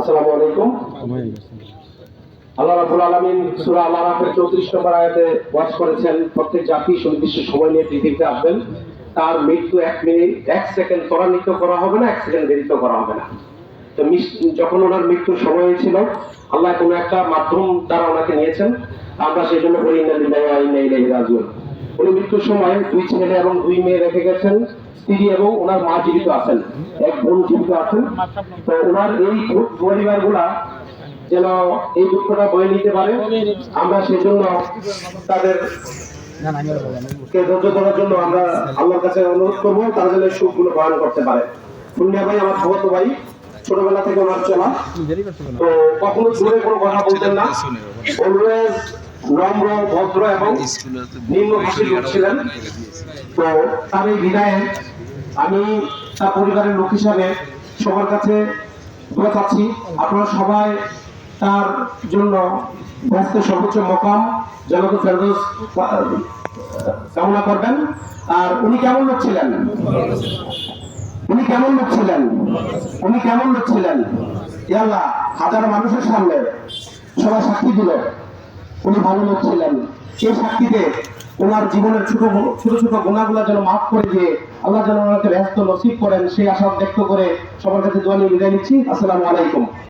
আসসালামু আলাইকুম। আল্লাহ রাব্বুল আলামিন সূরা আল-আরাফের 34 নম্বর আয়াতে ওয়াজ করেছেন, প্রত্যেক জাতি সুনির্দিষ্ট সময় নিয়ে পৃথিবীতে আসবেন, তার মৃত্যু 1 মিনিট 1 সেকেন্ড ত্বরান্বিত করা হবে না, 1 সেকেন্ড দেরিত করা হবে না। তো যখন ওনার মৃত্যুর সময় ছিল, আল্লাহ কোনো একটা মাধ্যম দ্বারা ওনাকে নিয়েছেন, আমরা সেই জন্য বলি ইন্না লিল্লাহি ওয়া ইন্না ইলাইহি রাজিউন। উনি মৃত্যুর সময় 2 ছেলে এবং 2 মেয়ে রেখে গেছেন, স্ত্রী এবং ওনার মা জীবিত আছেন, এক বোন জীবিত আছেন। তো ওনার এই পরিবারগুলা যেন এই দুঃখটা বয়ে নিতে পারে, আমরা সেই জন্য তাদের ধৈর্য ধরার জন্য আমরা আল্লাহর কাছে অনুরোধ করবো, তারা যেন সুখগুলো বহন করতে পারে। ফুলনিয়া ভাই আমার খালাতো ভাই, ছোটবেলা থেকে ওনার চলা, তো কখনো দূরে কোনো কথা বলতেন না, অলওয়েজ নম্র, ভদ্র এবং নিম্নভাষী লোক ছিলেন। তো তার এই বিদায়ে আমি তার পরিবারের লোক হিসাবে সবার কাছে দোয়া চাচ্ছি, আপনারা সবাই তার জন্য ব্যস্ত সর্বোচ্চ মকাম জান্নাতুল ফেরদৌস কামনা করবেন। আর উনি কেমন লোক ছিলেন? উনি কেমন লোক ছিলেন? উনি কেমন লোক ছিলেন? আল্লাহ, হাজার মানুষের সামনে সবাই সাক্ষী দিল উনি ভালো লোক ছিলেন। এই সাক্ষীতে ওনার জীবনের ছোট ছোট গুণাগুলো যেন মাফ করে দিয়ে আল্লাহ যেন ওনাকে ব্যস্ত নসিব করেন, সেই আশা ব্যক্ত করে সবার কাছে দোয়া নিয়ে বিদায় নিচ্ছি। আসসালামু আলাইকুম।